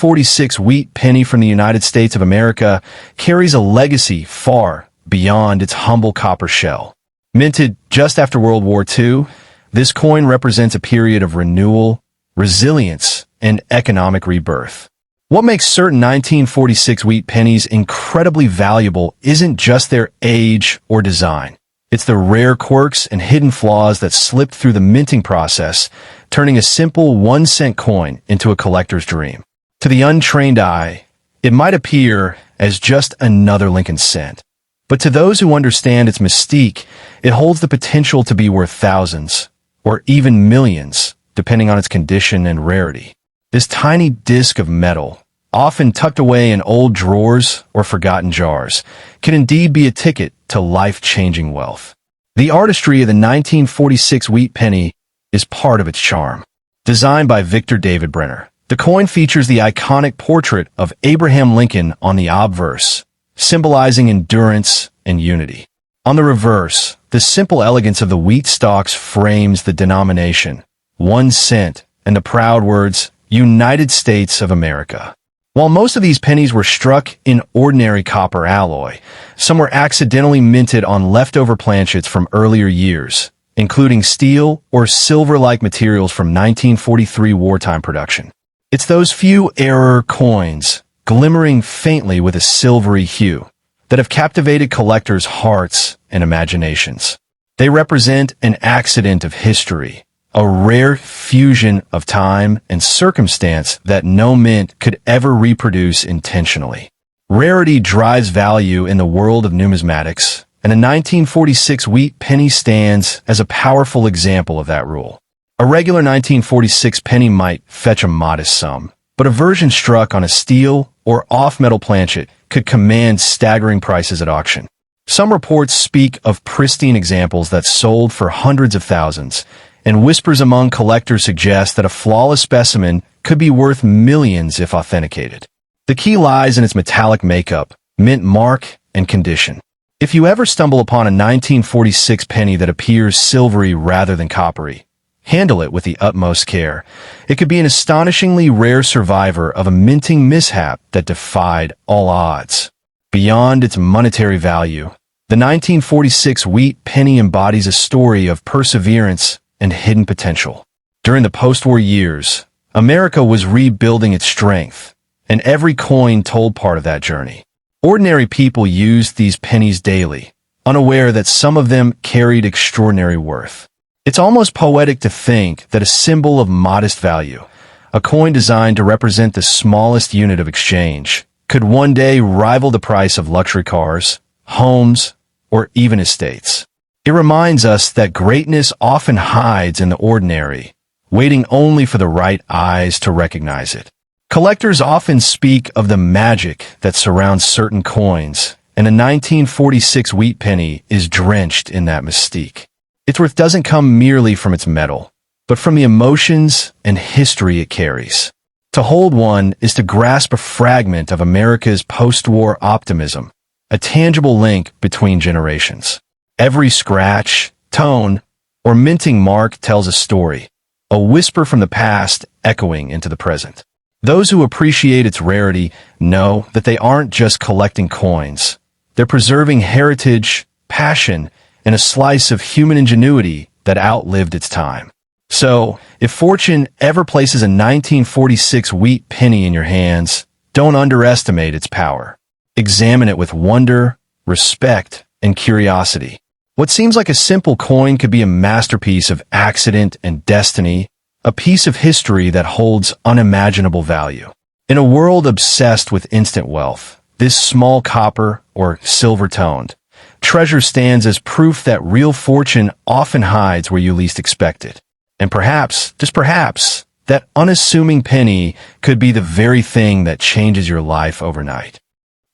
1946 wheat penny from the United States of America carries a legacy far beyond its humble copper shell. Minted just after World War II, this coin represents a period of renewal, resilience, and economic rebirth. What makes certain 1946 wheat pennies incredibly valuable isn't just their age or design. It's the rare quirks and hidden flaws that slipped through the minting process, turning a simple 1-cent coin into a collector's dream. To the untrained eye, it might appear as just another Lincoln cent. But to those who understand its mystique, it holds the potential to be worth thousands, or even millions, depending on its condition and rarity. This tiny disc of metal, often tucked away in old drawers or forgotten jars, can indeed be a ticket to life-changing wealth. The artistry of the 1946 wheat penny is part of its charm. Designed by Victor David Brenner, the coin features the iconic portrait of Abraham Lincoln on the obverse, symbolizing endurance and unity. On the reverse, the simple elegance of the wheat stalks frames the denomination, 1 cent, and the proud words, United States of America. While most of these pennies were struck in ordinary copper alloy, some were accidentally minted on leftover planchets from earlier years, including steel or silver-like materials from 1943 wartime production. It's those few error coins, glimmering faintly with a silvery hue, that have captivated collectors' hearts and imaginations. They represent an accident of history, a rare fusion of time and circumstance that no mint could ever reproduce intentionally. Rarity drives value in the world of numismatics, and the 1946 wheat penny stands as a powerful example of that rule. A regular 1946 penny might fetch a modest sum, but a version struck on a steel or off-metal planchet could command staggering prices at auction. Some reports speak of pristine examples that sold for hundreds of thousands, and whispers among collectors suggest that a flawless specimen could be worth millions if authenticated. The key lies in its metallic makeup, mint mark, and condition. If you ever stumble upon a 1946 penny that appears silvery rather than coppery, handle it with the utmost care. It could be an astonishingly rare survivor of a minting mishap that defied all odds. Beyond its monetary value, the 1946 wheat penny embodies a story of perseverance and hidden potential. During the post-war years, America was rebuilding its strength, and every coin told part of that journey. Ordinary people used these pennies daily, unaware that some of them carried extraordinary worth. It's almost poetic to think that a symbol of modest value, a coin designed to represent the smallest unit of exchange, could one day rival the price of luxury cars, homes, or even estates. It reminds us that greatness often hides in the ordinary, waiting only for the right eyes to recognize it. Collectors often speak of the magic that surrounds certain coins, and a 1946 wheat penny is drenched in that mystique. Its worth doesn't come merely from its metal, but from the emotions and history it carries. To hold one is to grasp a fragment of America's post-war optimism, a tangible link between generations. Every scratch, tone, or minting mark tells a story, a whisper from the past echoing into the present. Those who appreciate its rarity know that they aren't just collecting coins. They're preserving heritage, passion, and a slice of human ingenuity that outlived its time. So, if fortune ever places a 1946 wheat penny in your hands, don't underestimate its power. Examine it with wonder, respect, and curiosity. What seems like a simple coin could be a masterpiece of accident and destiny, a piece of history that holds unimaginable value. In a world obsessed with instant wealth, this small copper or silver-toned treasure stands as proof that real fortune often hides where you least expect it. And perhaps, just perhaps, that unassuming penny could be the very thing that changes your life overnight.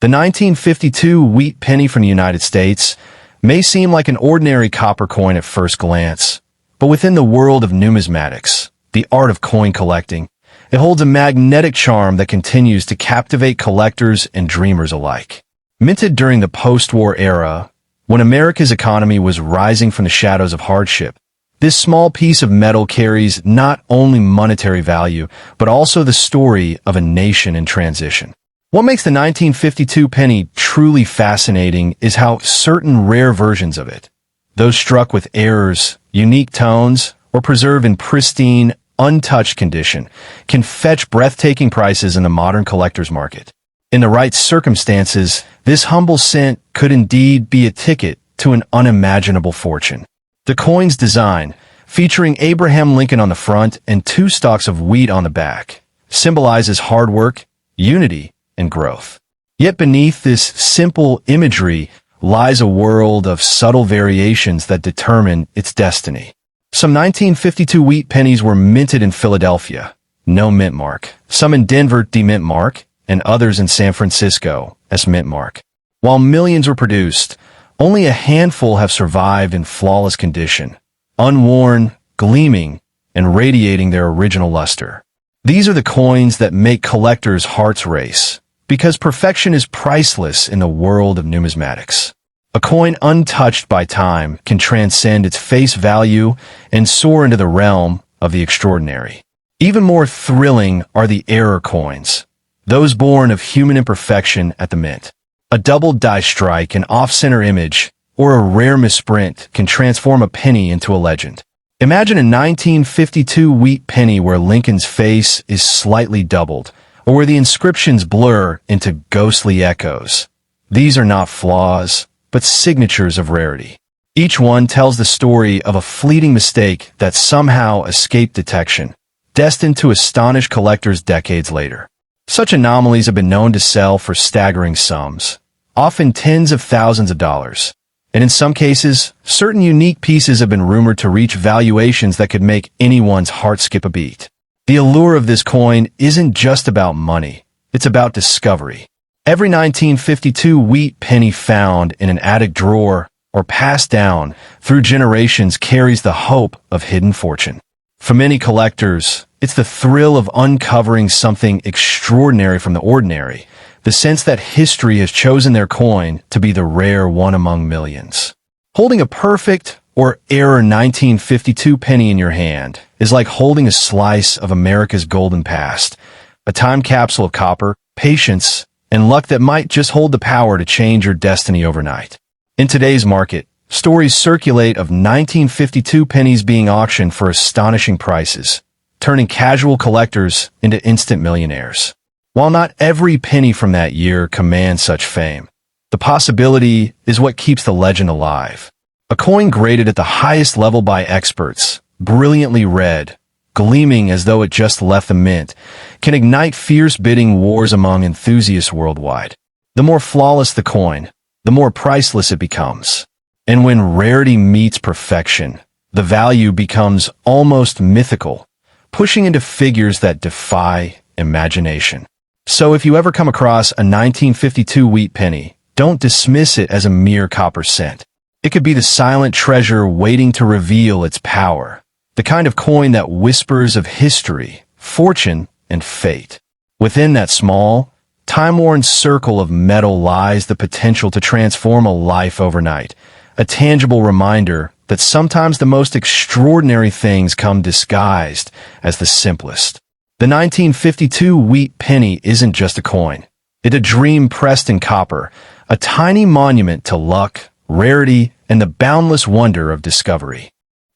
The 1952 wheat penny from the United States may seem like an ordinary copper coin at first glance, but within the world of numismatics, the art of coin collecting, it holds a magnetic charm that continues to captivate collectors and dreamers alike. Minted during the post-war era, when America's economy was rising from the shadows of hardship, This small piece of metal carries not only monetary value, but also the story of a nation in transition. What makes the 1952 penny truly fascinating is how certain rare versions of it, those struck with errors, unique tones, or preserved in pristine, untouched condition, can fetch breathtaking prices in the modern collector's market. In the right circumstances, this humble cent could indeed be a ticket to an unimaginable fortune. The coin's design, featuring Abraham Lincoln on the front and 2 stalks of wheat on the back, symbolizes hard work, unity, and growth. Yet beneath this simple imagery lies a world of subtle variations that determine its destiny. Some 1952 wheat pennies were minted in Philadelphia, no mint mark. Some in Denver, D-mint mark, and others in San Francisco, as mint mark. While millions were produced, only a handful have survived in flawless condition, unworn, gleaming, and radiating their original luster. These are the coins that make collectors' hearts race, because perfection is priceless in the world of numismatics. A coin untouched by time can transcend its face value and soar into the realm of the extraordinary. Even more thrilling are the error coins, those born of human imperfection at the mint. A double die strike, an off-center image, or a rare misprint can transform a penny into a legend. Imagine a 1952 wheat penny where Lincoln's face is slightly doubled, or where the inscriptions blur into ghostly echoes. These are not flaws, but signatures of rarity. Each one tells the story of a fleeting mistake that somehow escaped detection, destined to astonish collectors decades later. Such anomalies have been known to sell for staggering sums, often tens of thousands of dollars. And in some cases, certain unique pieces have been rumored to reach valuations that could make anyone's heart skip a beat. The allure of this coin isn't just about money, it's about discovery. Every 1952 wheat penny found in an attic drawer or passed down through generations carries the hope of hidden fortune. For many collectors, it's the thrill of uncovering something extraordinary from the ordinary, the sense that history has chosen their coin to be the rare one among millions. Holding a perfect or error 1952 penny in your hand is like holding a slice of America's golden past, a time capsule of copper, patience, and luck that might just hold the power to change your destiny overnight. In today's market, stories circulate of 1952 pennies being auctioned for astonishing prices, turning casual collectors into instant millionaires. While not every penny from that year commands such fame, the possibility is what keeps the legend alive. A coin graded at the highest level by experts, brilliantly red, gleaming as though it just left the mint, can ignite fierce bidding wars among enthusiasts worldwide. The more flawless the coin, the more priceless it becomes. And when rarity meets perfection, the value becomes almost mythical, pushing into figures that defy imagination. So if you ever come across a 1952 wheat penny, don't dismiss it as a mere copper cent. It could be the silent treasure waiting to reveal its power, the kind of coin that whispers of history, fortune, and fate. Within that small, time-worn circle of metal lies the potential to transform a life overnight, a tangible reminder that sometimes the most extraordinary things come disguised as the simplest. The 1952 wheat penny isn't just a coin. It's a dream pressed in copper, a tiny monument to luck, rarity, and the boundless wonder of discovery.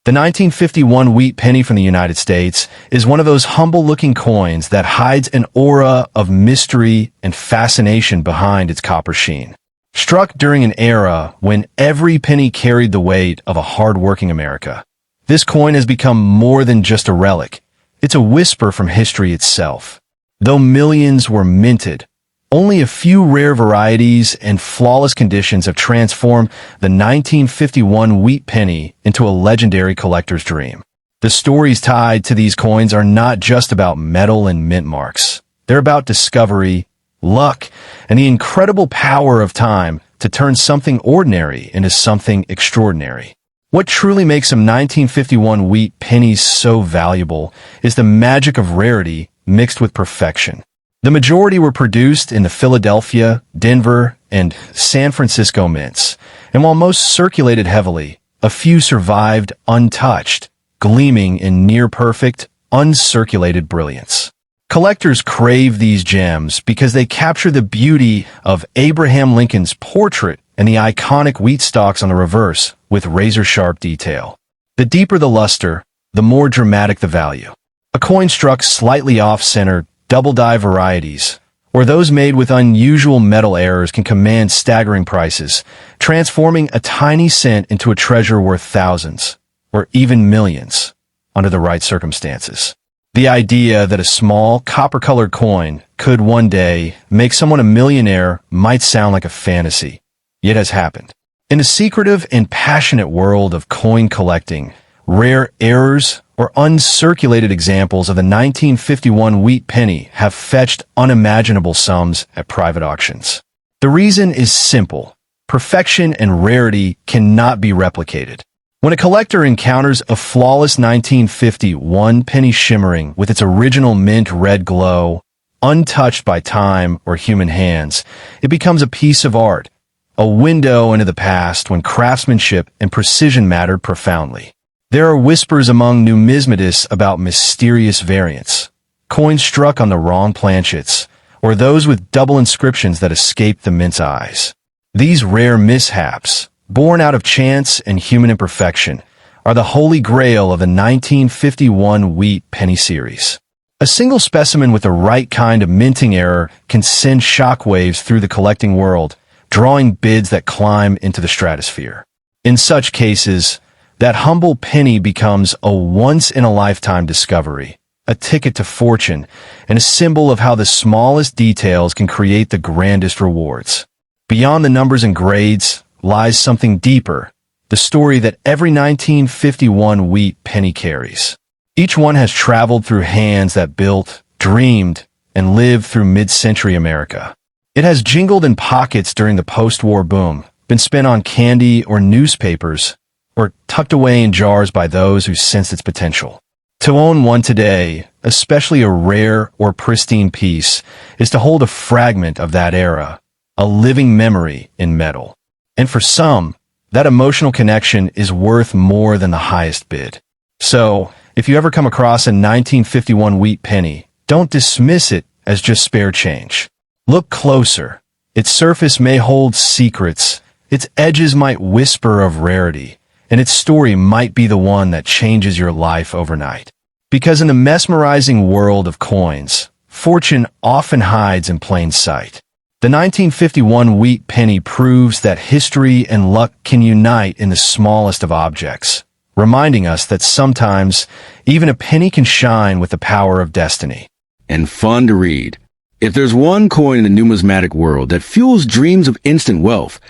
The 1951 wheat penny from the United States is one of those humble-looking coins that hides an aura of mystery and fascination behind its copper sheen. Struck during an era when every penny carried the weight of a hard-working America, this coin has become more than just a relic. It's a whisper from history itself. Though millions were minted, only a few rare varieties and flawless conditions have transformed the 1951 wheat penny into a legendary collector's dream. The stories tied to these coins are not just about metal and mint marks. They're about discovery, luck, and the incredible power of time to turn something ordinary into something extraordinary. What truly makes some 1951 wheat pennies so valuable is the magic of rarity mixed with perfection. The majority were produced in the Philadelphia, Denver, and San Francisco mints, and while most circulated heavily, a few survived untouched, gleaming in near-perfect, uncirculated brilliance. Collectors crave these gems because they capture the beauty of Abraham Lincoln's portrait and the iconic wheat stalks on the reverse with razor-sharp detail. The deeper the luster, the more dramatic the value. A coin struck slightly off-center, double-die varieties, or those made with unusual metal errors can command staggering prices, transforming a tiny cent into a treasure worth thousands, or even millions, under the right circumstances. The idea that a small, copper-colored coin could one day make someone a millionaire might sound like a fantasy, yet has happened. In the secretive and passionate world of coin collecting, rare errors or uncirculated examples of the 1951 wheat penny have fetched unimaginable sums at private auctions. The reason is simple. Perfection and rarity cannot be replicated. When a collector encounters a flawless 1951 penny shimmering with its original mint red glow, untouched by time or human hands, it becomes a piece of art, a window into the past when craftsmanship and precision mattered profoundly. There are whispers among numismatists about mysterious variants, coins struck on the wrong planchets, or those with double inscriptions that escape the mint's eyes. These rare mishaps, born out of chance and human imperfection, are the holy grail of the 1951 wheat penny series. A single specimen with the right kind of minting error can send shockwaves through the collecting world, drawing bids that climb into the stratosphere. In such cases, that humble penny becomes a once-in-a-lifetime discovery, a ticket to fortune, and a symbol of how the smallest details can create the grandest rewards. Beyond the numbers and grades lies something deeper, the story that every 1951 wheat penny carries. Each one has traveled through hands that built, dreamed, and lived through mid-century America. It has jingled in pockets during the post-war boom, been spent on candy or newspapers, or tucked away in jars by those who sensed its potential. To own one today, especially a rare or pristine piece, is to hold a fragment of that era, a living memory in metal. And for some, that emotional connection is worth more than the highest bid. So, if you ever come across a 1951 wheat penny, don't dismiss it as just spare change. Look closer. Its surface may hold secrets, its edges might whisper of rarity, and its story might be the one that changes your life overnight. Because in the mesmerizing world of coins, fortune often hides in plain sight. The 1951 wheat penny proves that history and luck can unite in the smallest of objects, reminding us that sometimes even a penny can shine with the power of destiny. And fun to read. If there's one coin in the numismatic world that fuels dreams of instant wealth,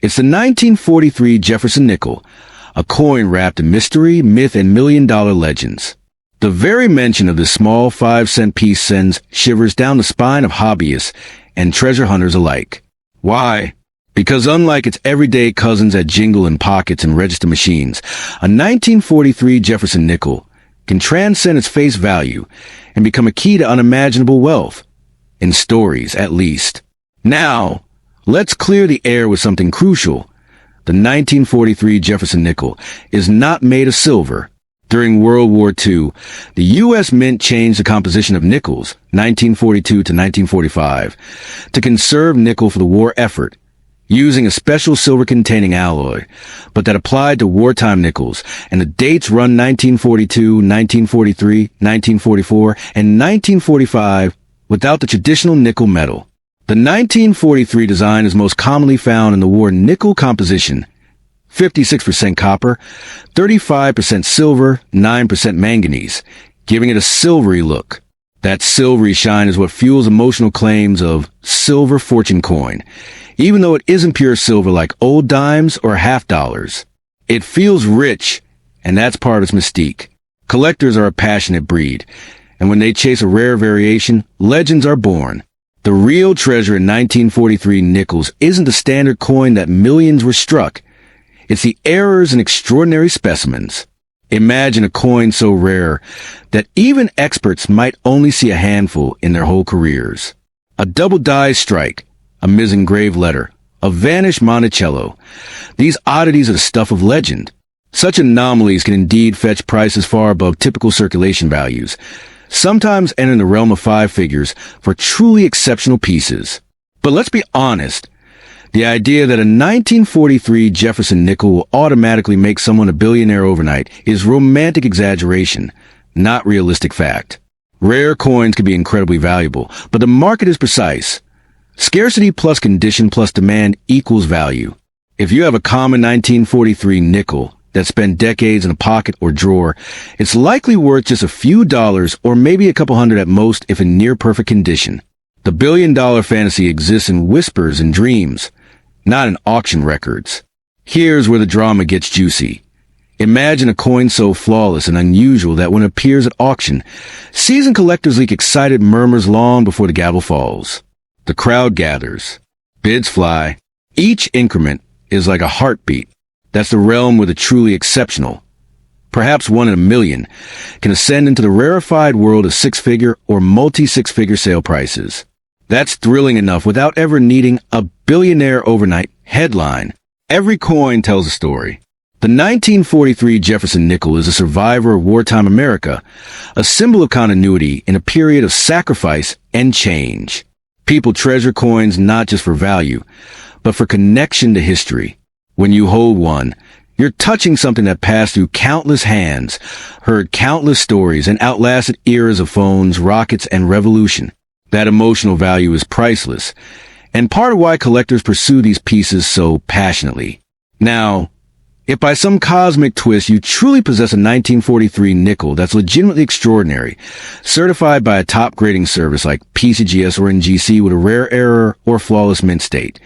it's the 1943 Jefferson Nickel, a coin wrapped in mystery, myth, and million-dollar legends. The very mention of this small 5-cent piece sends shivers down the spine of hobbyists and treasure hunters alike. Why? Because unlike its everyday cousins that jingle in pockets and register machines, a 1943 Jefferson Nickel can transcend its face value and become a key to unimaginable wealth. In stories, at least. Now, let's clear the air with something crucial. The 1943 Jefferson Nickel is not made of silver. During World War II, the U.S. Mint changed the composition of nickels, 1942 to 1945, to conserve nickel for the war effort, using a special silver-containing alloy, but that applied to wartime nickels, and the dates run 1942, 1943, 1944, and 1945 without the traditional nickel metal. The 1943 design is most commonly found in the war nickel composition, 56% copper, 35% silver, 9% manganese, giving it a silvery look. That silvery shine is what fuels emotional claims of silver fortune coin, even though it isn't pure silver like old dimes or half dollars. It feels rich, and that's part of its mystique. Collectors are a passionate breed, and when they chase a rare variation, legends are born. The real treasure in 1943 nickels isn't the standard coin that millions were struck. It's the errors and extraordinary specimens. Imagine a coin so rare that even experts might only see a handful in their whole careers. A double die strike, a mis-engraved letter, a vanished Monticello. These oddities are the stuff of legend. Such anomalies can indeed fetch prices far above typical circulation values, sometimes entering the realm of five figures for truly exceptional pieces. But let's be honest, the idea that a 1943 Jefferson nickel will automatically make someone a billionaire overnight is romantic exaggeration, not realistic fact. Rare coins can be incredibly valuable, but the market is precise. Scarcity plus condition plus demand equals value. If you have a common 1943 nickel that spent decades in a pocket or drawer, it's likely worth just a few dollars or maybe a couple hundred at most if in near-perfect condition. The billion-dollar fantasy exists in whispers and dreams, not in auction records. Here's where the drama gets juicy. Imagine a coin so flawless and unusual that when it appears at auction, seasoned collectors leak excited murmurs long before the gavel falls. The crowd gathers. Bids fly. Each increment is like a heartbeat. That's the realm where the truly exceptional, perhaps one in a million, can ascend into the rarefied world of six-figure or multi-six-figure sale prices. That's thrilling enough without ever needing a billionaire overnight headline. Every coin tells a story. The 1943 Jefferson nickel is a survivor of wartime America, a symbol of continuity in a period of sacrifice and change. People treasure coins not just for value, but for connection to history. When you hold one, you're touching something that passed through countless hands, heard countless stories, and outlasted eras of phones, rockets, and revolution. That emotional value is priceless, and part of why collectors pursue these pieces so passionately. Now, if by some cosmic twist you truly possess a 1943 nickel that's legitimately extraordinary, certified by a top grading service like PCGS or NGC with a rare error or flawless mint state,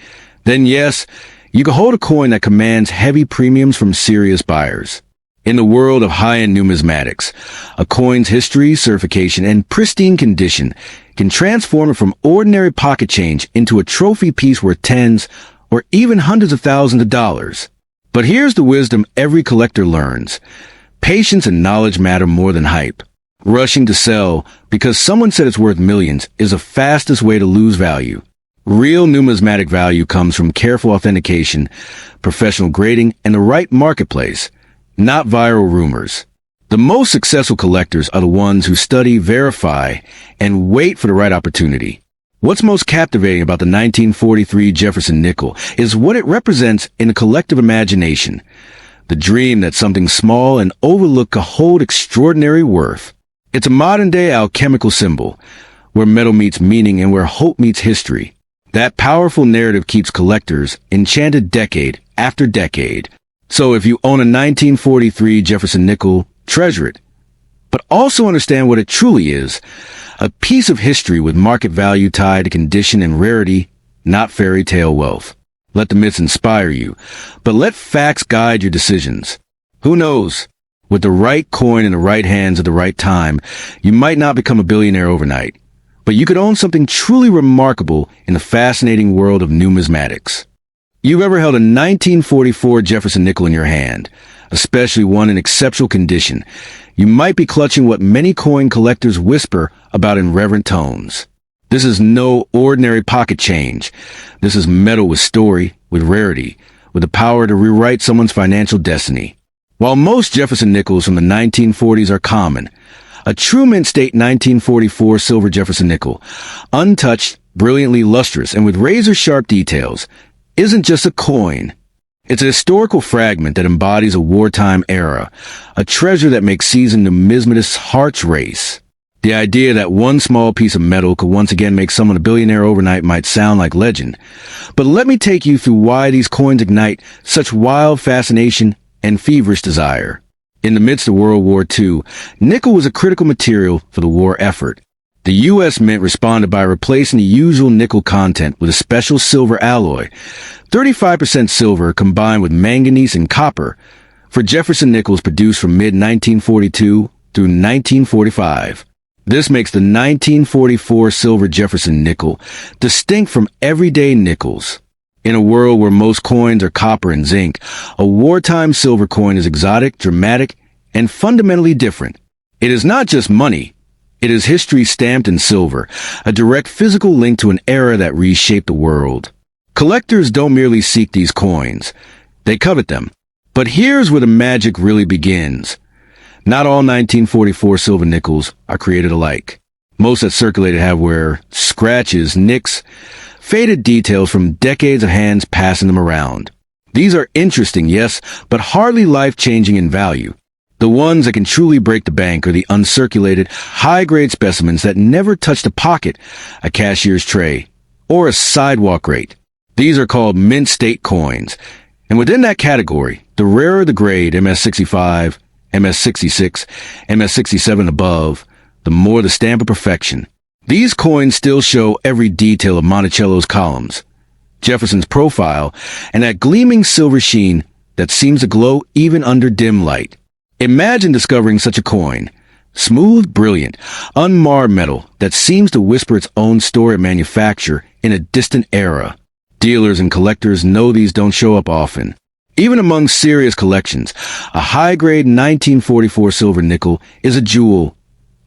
then yes, you can hold a coin that commands heavy premiums from serious buyers. In the world of high-end numismatics, a coin's history, certification, and pristine condition can transform it from ordinary pocket change into a trophy piece worth tens or even hundreds of thousands of dollars. But here's the wisdom every collector learns. Patience and knowledge matter more than hype. Rushing to sell because someone said it's worth millions is the fastest way to lose value. Real numismatic value comes from careful authentication, professional grading, and the right marketplace, not viral rumors. The most successful collectors are the ones who study, verify, and wait for the right opportunity. What's most captivating about the 1943 Jefferson nickel is what it represents in the collective imagination. The dream that something small and overlooked could hold extraordinary worth. It's a modern-day alchemical symbol, where metal meets meaning and where hope meets history. That powerful narrative keeps collectors enchanted decade after decade. So if you own a 1943 Jefferson nickel, treasure it. But also understand what it truly is, a piece of history with market value tied to condition and rarity, not fairy tale wealth. Let the myths inspire you, but let facts guide your decisions. Who knows? With the right coin in the right hands at the right time, you might not become a billionaire overnight, but you could own something truly remarkable in the fascinating world of numismatics. You've ever held a 1944 Jefferson nickel in your hand, especially one in exceptional condition. You might be clutching what many coin collectors whisper about in reverent tones. This is no ordinary pocket change. This is metal with story, with rarity, with the power to rewrite someone's financial destiny. While most Jefferson nickels from the 1940s are common, a true mint state 1944 silver Jefferson nickel, untouched, brilliantly lustrous, and with razor-sharp details, isn't just a coin. It's a historical fragment that embodies a wartime era, a treasure that makes seasoned numismatists' hearts race. The idea that one small piece of metal could once again make someone a billionaire overnight might sound like legend, but let me take you through why these coins ignite such wild fascination and feverish desire. In the midst of World War II, nickel was a critical material for the war effort. The U.S. Mint responded by replacing the usual nickel content with a special silver alloy, 35% silver combined with manganese and copper, for Jefferson nickels produced from mid-1942 through 1945. This makes the 1944 silver Jefferson nickel distinct from everyday nickels. In a world where most coins are copper and zinc, a wartime silver coin is exotic, dramatic, and fundamentally different. It is not just money. It is history stamped in silver, a direct physical link to an era that reshaped the world. Collectors don't merely seek these coins. They covet them. But here's where the magic really begins. Not all 1944 silver nickels are created alike. Most that circulated have wear scratches, nicks, faded details from decades of hands passing them around. These are interesting, yes, but hardly life-changing in value. The ones that can truly break the bank are the uncirculated, high-grade specimens that never touched a pocket, a cashier's tray, or a sidewalk rate. These are called mint state coins, and within that category, the rarer the grade, MS-65, MS-66, MS-67 above, the more the stamp of perfection. These coins still show every detail of Monticello's columns, Jefferson's profile, and that gleaming silver sheen that seems to glow even under dim light. Imagine discovering such a coin. Smooth, brilliant, unmarred metal that seems to whisper its own story of manufacture in a distant era. Dealers and collectors know these don't show up often. Even among serious collections, a high-grade 1944 silver nickel is a jewel,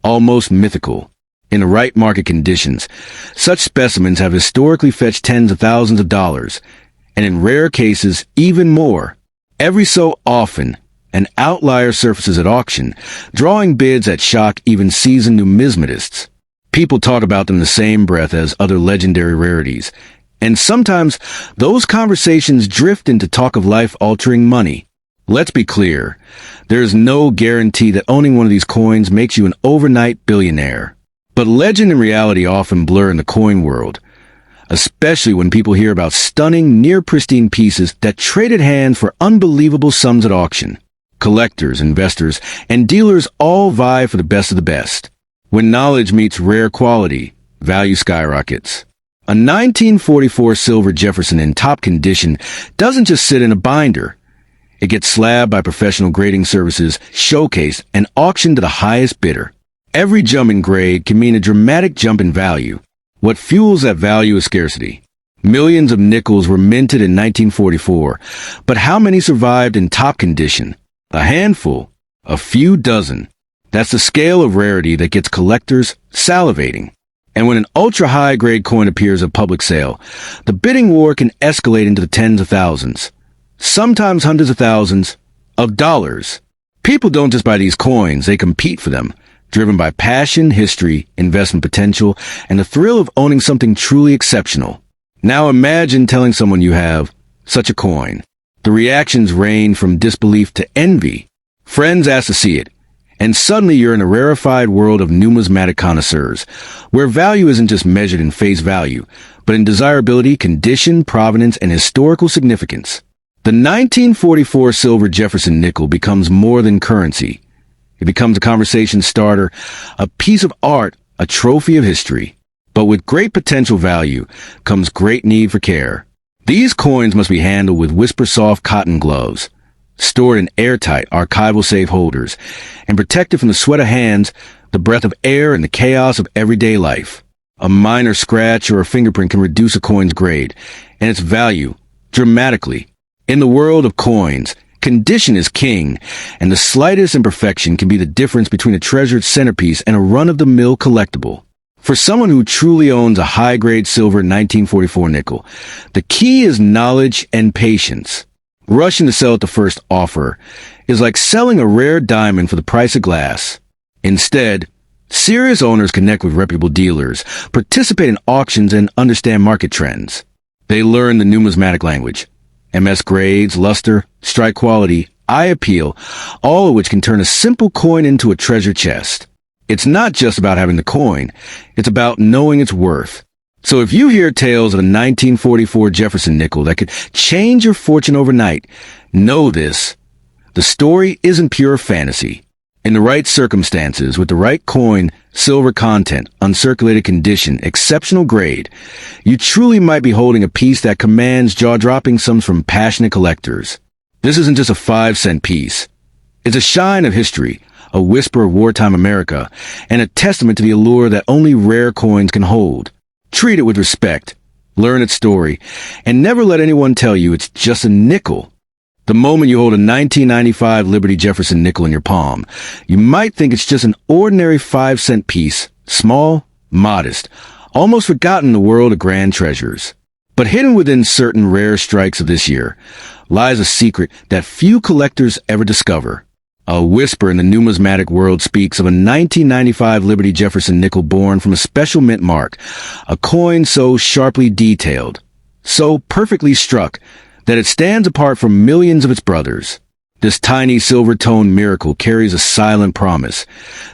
almost mythical. In the right market conditions, such specimens have historically fetched tens of thousands of dollars, and in rare cases, even more. Every so often, an outlier surfaces at auction, drawing bids that shock even seasoned numismatists. People talk about them in the same breath as other legendary rarities, and sometimes those conversations drift into talk of life-altering money. Let's be clear, there is no guarantee that owning one of these coins makes you an overnight billionaire. But legend and reality often blur in the coin world, especially when people hear about stunning, near-pristine pieces that traded hands for unbelievable sums at auction. Collectors, investors, and dealers all vie for the best of the best. When knowledge meets rare quality, value skyrockets. A 1944 silver Jefferson in top condition doesn't just sit in a binder. It gets slabbed by professional grading services, showcased, and auctioned to the highest bidder. Every jump in grade can mean a dramatic jump in value. What fuels that value is scarcity. Millions of nickels were minted in 1944, but how many survived in top condition? A handful, a few dozen. That's the scale of rarity that gets collectors salivating. And when an ultra-high-grade coin appears at public sale, the bidding war can escalate into the tens of thousands, sometimes hundreds of thousands of dollars. People don't just buy these coins, they compete for them, driven by passion, history, investment potential, and the thrill of owning something truly exceptional. Now imagine telling someone you have such a coin. The reactions range from disbelief to envy. Friends ask to see it, and suddenly you're in a rarefied world of numismatic connoisseurs, where value isn't just measured in face value, but in desirability, condition, provenance, and historical significance. The 1944 silver Jefferson nickel becomes more than currency. It becomes a conversation starter, a piece of art, a trophy of history. But with great potential value comes great need for care. These coins must be handled with whisper-soft cotton gloves, stored in airtight, archival safe holders, and protected from the sweat of hands, the breath of air, and the chaos of everyday life. A minor scratch or a fingerprint can reduce a coin's grade, and its value, dramatically. In the world of coins, condition is king, and the slightest imperfection can be the difference between a treasured centerpiece and a run-of-the-mill collectible. For someone who truly owns a high-grade silver 1944 nickel, the key is knowledge and patience. Rushing to sell at the first offer is like selling a rare diamond for the price of glass. Instead, serious owners connect with reputable dealers, participate in auctions, and understand market trends. They learn the numismatic language, MS grades, luster, strike quality, eye appeal, all of which can turn a simple coin into a treasure chest. It's not just about having the coin, it's about knowing its worth. So if you hear tales of a 1944 Jefferson nickel that could change your fortune overnight, know this: the story isn't pure fantasy. In the right circumstances, with the right coin, silver content, uncirculated condition, exceptional grade, you truly might be holding a piece that commands jaw-dropping sums from passionate collectors. This isn't just a 5-cent piece. It's a shine of history, a whisper of wartime America, and a testament to the allure that only rare coins can hold. Treat it with respect, learn its story, and never let anyone tell you it's just a nickel. The moment you hold a 1995 Liberty Jefferson nickel in your palm, you might think it's just an ordinary 5-cent piece, small, modest, almost forgotten in the world of grand treasures. But hidden within certain rare strikes of this year lies a secret that few collectors ever discover. A whisper in the numismatic world speaks of a 1995 Liberty Jefferson nickel born from a special mint mark, a coin so sharply detailed, so perfectly struck, that it stands apart from millions of its brothers. This tiny silver-toned miracle carries a silent promise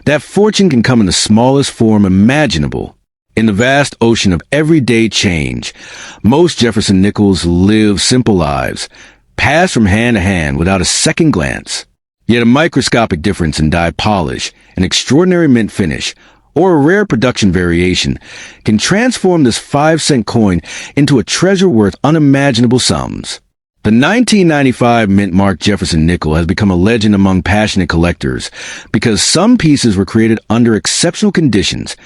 that fortune can come in the smallest form imaginable. In the vast ocean of everyday change, most Jefferson nickels live simple lives, pass from hand to hand without a second glance. Yet a microscopic difference in die polish, an extraordinary mint finish, or a rare production variation can transform this 5-cent coin into a treasure worth unimaginable sums. The 1995 mint-marked Jefferson nickel has become a legend among passionate collectors because some pieces were created under exceptional conditions,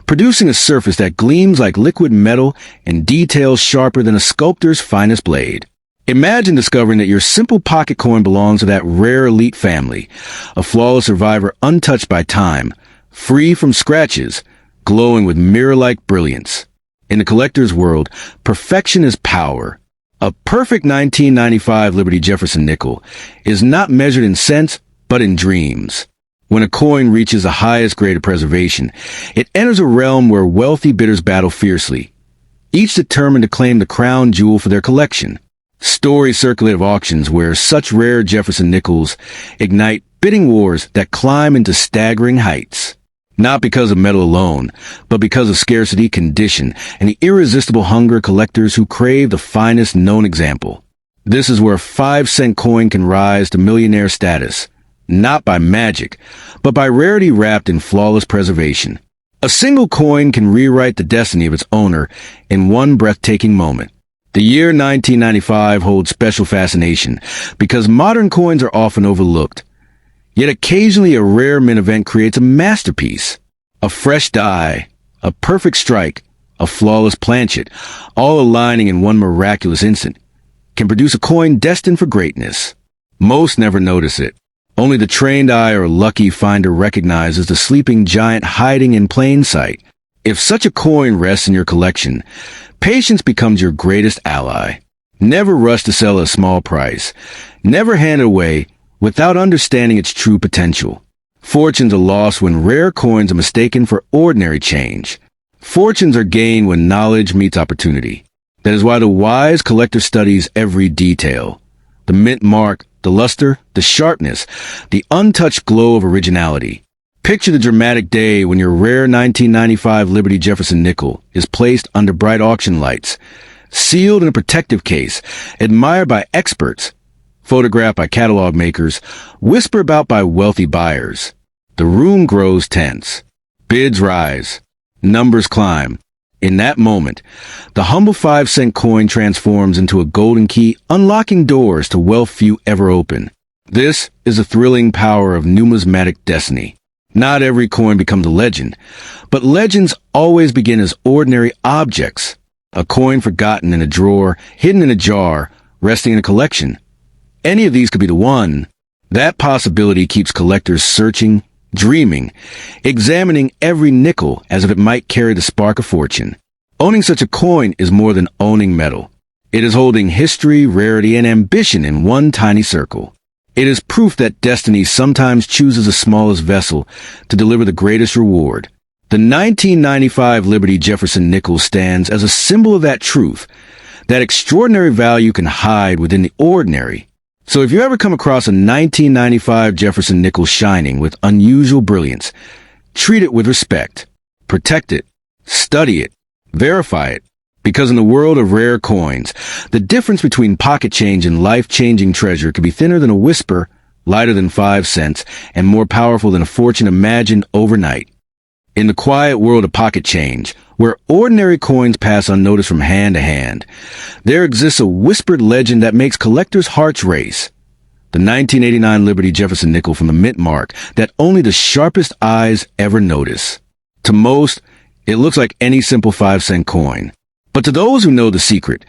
producing a surface that gleams like liquid metal and details sharper than a sculptor's finest blade. Imagine discovering that your simple pocket coin belongs to that rare elite family, a flawless survivor untouched by time, free from scratches, glowing with mirror-like brilliance. In the collector's world, perfection is power. A perfect 1995 Liberty Jefferson nickel is not measured in cents, but in dreams. When a coin reaches the highest grade of preservation, it enters a realm where wealthy bidders battle fiercely, each determined to claim the crown jewel for their collection. Stories circulate of auctions where such rare Jefferson nickels ignite bidding wars that climb into staggering heights. Not because of metal alone, but because of scarcity, condition, and the irresistible hunger of collectors who crave the finest known example. This is where a 5-cent coin can rise to millionaire status, not by magic, but by rarity wrapped in flawless preservation. A single coin can rewrite the destiny of its owner in one breathtaking moment. The year 1995 holds special fascination because modern coins are often overlooked. Yet occasionally a rare mint event creates a masterpiece. A fresh die, a perfect strike, a flawless planchet, all aligning in one miraculous instant, can produce a coin destined for greatness. Most never notice it. Only the trained eye or lucky finder recognizes the sleeping giant hiding in plain sight. If such a coin rests in your collection, patience becomes your greatest ally. Never rush to sell at a small price. Never hand it away without understanding its true potential. Fortunes are lost when rare coins are mistaken for ordinary change. Fortunes are gained when knowledge meets opportunity. That is why the wise collector studies every detail. The mint mark, the luster, the sharpness, the untouched glow of originality. Picture the dramatic day when your rare 1995 Liberty Jefferson nickel is placed under bright auction lights, sealed in a protective case, admired by experts, photographed by catalog makers, whispered about by wealthy buyers. The room grows tense. Bids rise. Numbers climb. In that moment, the humble 5-cent coin transforms into a golden key, unlocking doors to wealth few ever open. This is the thrilling power of numismatic destiny. Not every coin becomes a legend, but legends always begin as ordinary objects. A coin forgotten in a drawer, hidden in a jar, resting in a collection. Any of these could be the one. That possibility keeps collectors searching, dreaming, examining every nickel as if it might carry the spark of fortune. Owning such a coin is more than owning metal. It is holding history, rarity, and ambition in one tiny circle. It is proof that destiny sometimes chooses the smallest vessel to deliver the greatest reward. The 1995 Liberty Jefferson nickel stands as a symbol of that truth, that extraordinary value can hide within the ordinary. So if you ever come across a 1995 Jefferson nickel shining with unusual brilliance, treat it with respect. Protect it. Study it. Verify it. Because in the world of rare coins, the difference between pocket change and life-changing treasure could be thinner than a whisper, lighter than 5 cents, and more powerful than a fortune imagined overnight. In the quiet world of pocket change, where ordinary coins pass unnoticed from hand to hand, there exists a whispered legend that makes collectors' hearts race. The 1989 Liberty Jefferson nickel from the mint mark that only the sharpest eyes ever notice. To most, it looks like any simple 5-cent coin. But to those who know the secret,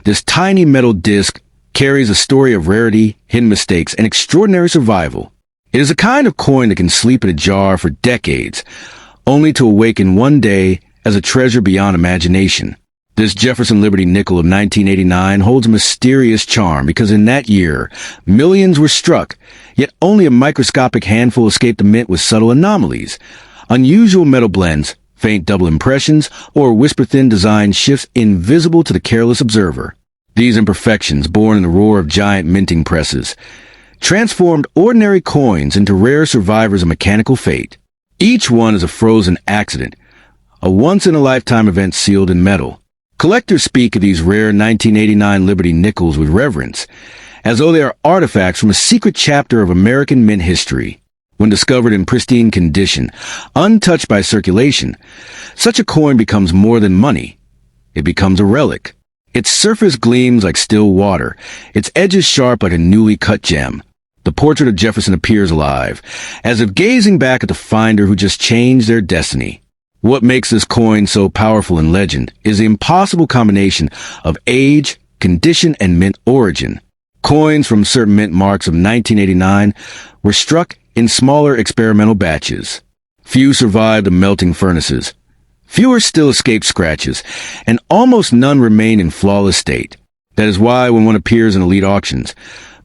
this tiny metal disc carries a story of rarity, hidden mistakes, and extraordinary survival. It is a kind of coin that can sleep in a jar for decades, only to awaken one day as a treasure beyond imagination. This Jefferson Liberty nickel of 1989 holds a mysterious charm because in that year, millions were struck, yet only a microscopic handful escaped the mint with subtle anomalies. Unusual metal blends, faint double impressions, or whisper-thin design shifts invisible to the careless observer. These imperfections, born in the roar of giant minting presses, transformed ordinary coins into rare survivors of mechanical fate. Each one is a frozen accident, a once-in-a-lifetime event sealed in metal. Collectors speak of these rare 1989 Liberty nickels with reverence, as though they are artifacts from a secret chapter of American mint history. When discovered in pristine condition, untouched by circulation, such a coin becomes more than money. It becomes a relic. Its surface gleams like still water, its edges sharp like a newly cut gem. The portrait of Jefferson appears alive, as if gazing back at the finder who just changed their destiny. What makes this coin so powerful in legend is the impossible combination of age, condition, and mint origin. Coins from certain mint marks of 1989 were struck in smaller experimental batches. Few survived the melting furnaces. Fewer still escaped scratches, and almost none remain in flawless state. That is why when one appears in elite auctions,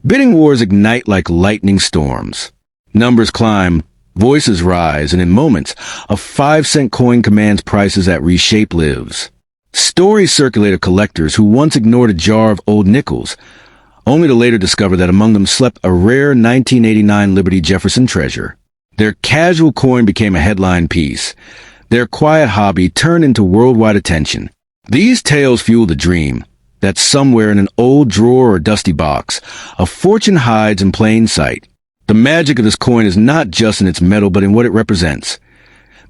bidding wars ignite like lightning storms. Numbers climb, voices rise, and in moments, a 5-cent coin commands prices that reshape lives. Stories circulate of collectors who once ignored a jar of old nickels, only to later discover that among them slept a rare 1989 Liberty Jefferson treasure. Their casual coin became a headline piece. Their quiet hobby turned into worldwide attention. These tales fuel the dream that somewhere in an old drawer or dusty box, a fortune hides in plain sight. The magic of this coin is not just in its metal, but in what it represents.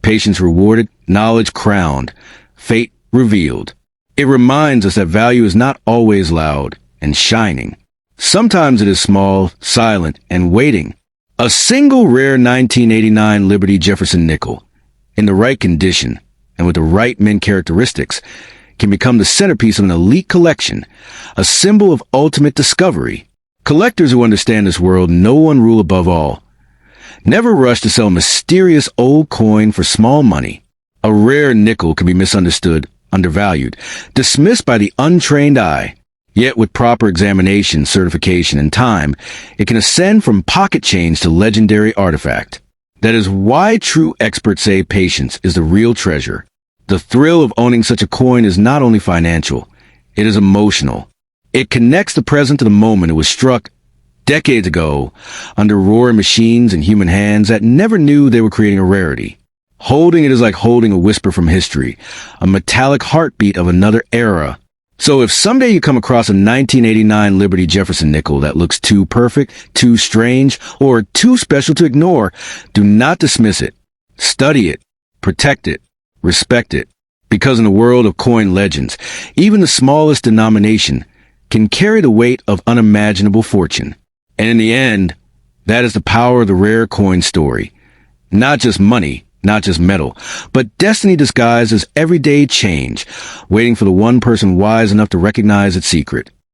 Patience rewarded, knowledge crowned, fate revealed. It reminds us that value is not always loud and shining. Sometimes it is small, silent, and waiting. A single rare 1989 Liberty Jefferson nickel, in the right condition and with the right mint characteristics, can become the centerpiece of an elite collection, a symbol of ultimate discovery. Collectors who understand this world know one rule above all. Never rush to sell a mysterious old coin for small money. A rare nickel can be misunderstood, undervalued, dismissed by the untrained eye. Yet with proper examination, certification, and time, it can ascend from pocket change to legendary artifact. That is why true experts say patience is the real treasure. The thrill of owning such a coin is not only financial, it is emotional. It connects the present to the moment it was struck decades ago under roaring machines and human hands that never knew they were creating a rarity. Holding it is like holding a whisper from history, a metallic heartbeat of another era. So if someday you come across a 1989 Liberty Jefferson nickel that looks too perfect, too strange, or too special to ignore, do not dismiss it. Study it, protect it, respect it. Because in the world of coin legends, even the smallest denomination can carry the weight of unimaginable fortune. And in the end, that is the power of the rare coin story. Not just money, not just metal, but destiny disguised as everyday change, waiting for the one person wise enough to recognize its secret.